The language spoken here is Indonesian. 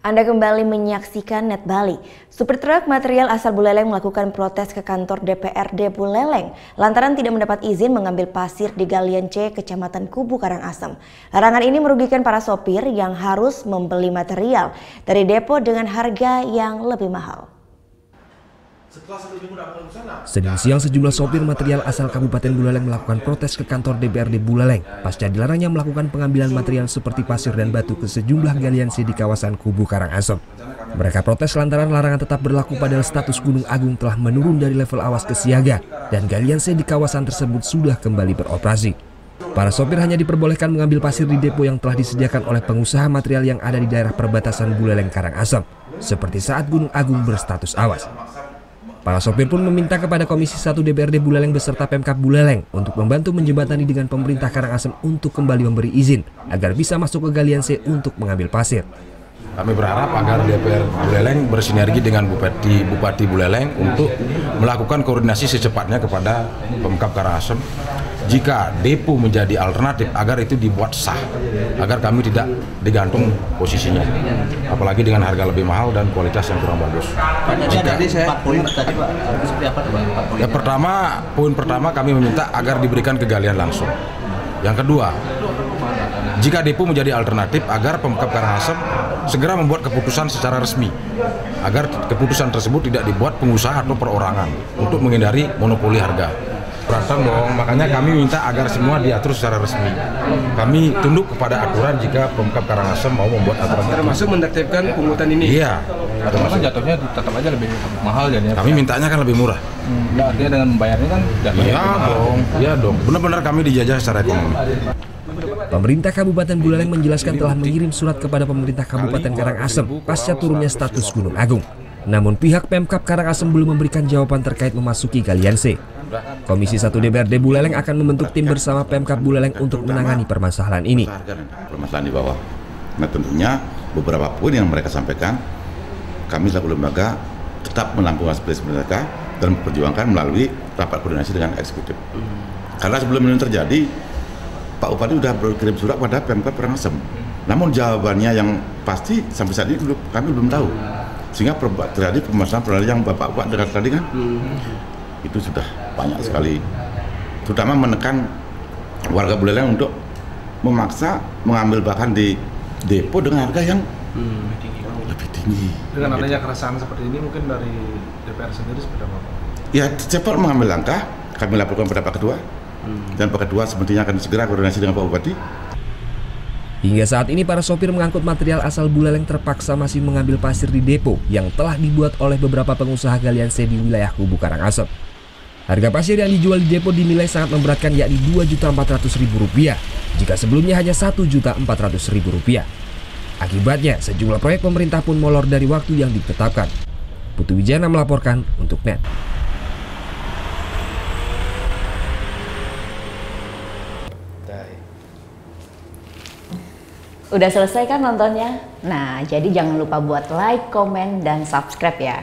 Anda kembali menyaksikan Net Bali. Supir truk material asal Buleleng melakukan protes ke kantor DPRD Buleleng lantaran tidak mendapat izin mengambil pasir di Galian C, Kecamatan Kubu Karangasem. Larangan ini merugikan para sopir yang harus membeli material dari depo dengan harga yang lebih mahal. Senin siang sejumlah sopir material asal Kabupaten Buleleng melakukan protes ke kantor DPRD Buleleng pasca dilarangnya melakukan pengambilan material seperti pasir dan batu ke sejumlah galian C di kawasan Kubu Karangasem. Mereka protes lantaran larangan tetap berlaku padahal status Gunung Agung telah menurun dari level awas ke siaga dan galian C di kawasan tersebut sudah kembali beroperasi. Para sopir hanya diperbolehkan mengambil pasir di depo yang telah disediakan oleh pengusaha material yang ada di daerah perbatasan Buleleng Karangasem, seperti saat Gunung Agung berstatus awas. Para sopir pun meminta kepada Komisi 1 DPRD Buleleng beserta Pemkab Buleleng untuk membantu menjembatani dengan pemerintah Karangasem untuk kembali memberi izin agar bisa masuk ke galian C untuk mengambil pasir. Kami berharap agar DPR Buleleng bersinergi dengan Bupati Buleleng untuk melakukan koordinasi secepatnya kepada Pemkab Karangasem jika depo menjadi alternatif agar itu dibuat sah, agar kami tidak digantung posisinya, apalagi dengan harga lebih mahal dan kualitas yang kurang bagus. Poin pertama kami meminta agar diberikan ke galian langsung. Yang kedua, jika depo menjadi alternatif agar Pemkab Karangasem segera membuat keputusan secara resmi, agar keputusan tersebut tidak dibuat pengusaha atau perorangan untuk menghindari monopoli harga. Berantem dong, makanya kami minta agar semua diatur secara resmi. Kami tunduk kepada aturan jika Pemkab Karangasem mau membuat aturan. Termasuk menertibkan pungutan ini? Iya. Karena kan jatuhnya tetap aja lebih mahal jadinya. Kami mintanya kan lebih murah. Nah, artinya dengan membayarnya kan Iya dong. Benar-benar kami dijajah secara ekonomi. Pemerintah Kabupaten Buleleng menjelaskan telah mengirim surat kepada pemerintah Kabupaten Karangasem pasca turunnya status Gunung Agung. Namun pihak Pemkab Karangasem belum memberikan jawaban terkait memasuki galian C. Komisi 1 DPRD Buleleng akan membentuk tim bersama Pemkab Buleleng untuk menangani permasalahan ini. Permasalahan di bawah. Nah tentunya beberapa poin yang mereka sampaikan, kami selaku lembaga tetap menampung aspirasi mereka dan memperjuangkan melalui rapat koordinasi dengan eksekutif. Karena sebelum ini terjadi, Pak Bupati sudah berkirim surat pada Pemkab Karangasem. Namun jawabannya yang pasti sampai saat ini kami belum tahu. Sehingga terjadi permasalahan yang Bapak dengar tadi kan, itu sudah banyak sekali. Terutama menekan warga Buleleng untuk memaksa mengambil bahan di depo dengan harga yang lebih tinggi. Dengan adanya keresahan seperti ini mungkin dari DPR sendiri seperti apa? Ya cepat mengambil langkah, kami laporkan pada Pak Ketua. Dan Pak Ketua sepertinya akan segera koordinasi dengan Pak Bupati. Hingga saat ini para sopir mengangkut material asal Buleleng terpaksa masih mengambil pasir di depo yang telah dibuat oleh beberapa pengusaha galian C di wilayah Kubu Karangasem. Harga pasir yang dijual di depo dinilai sangat memberatkan, yakni Rp2.400.000 jika sebelumnya hanya Rp1.400.000. Akibatnya sejumlah proyek pemerintah pun molor dari waktu yang ditetapkan. Putu Wijana melaporkan untuk Net. Udah selesai kan nontonnya? Nah, jadi jangan lupa buat like, komen, dan subscribe ya.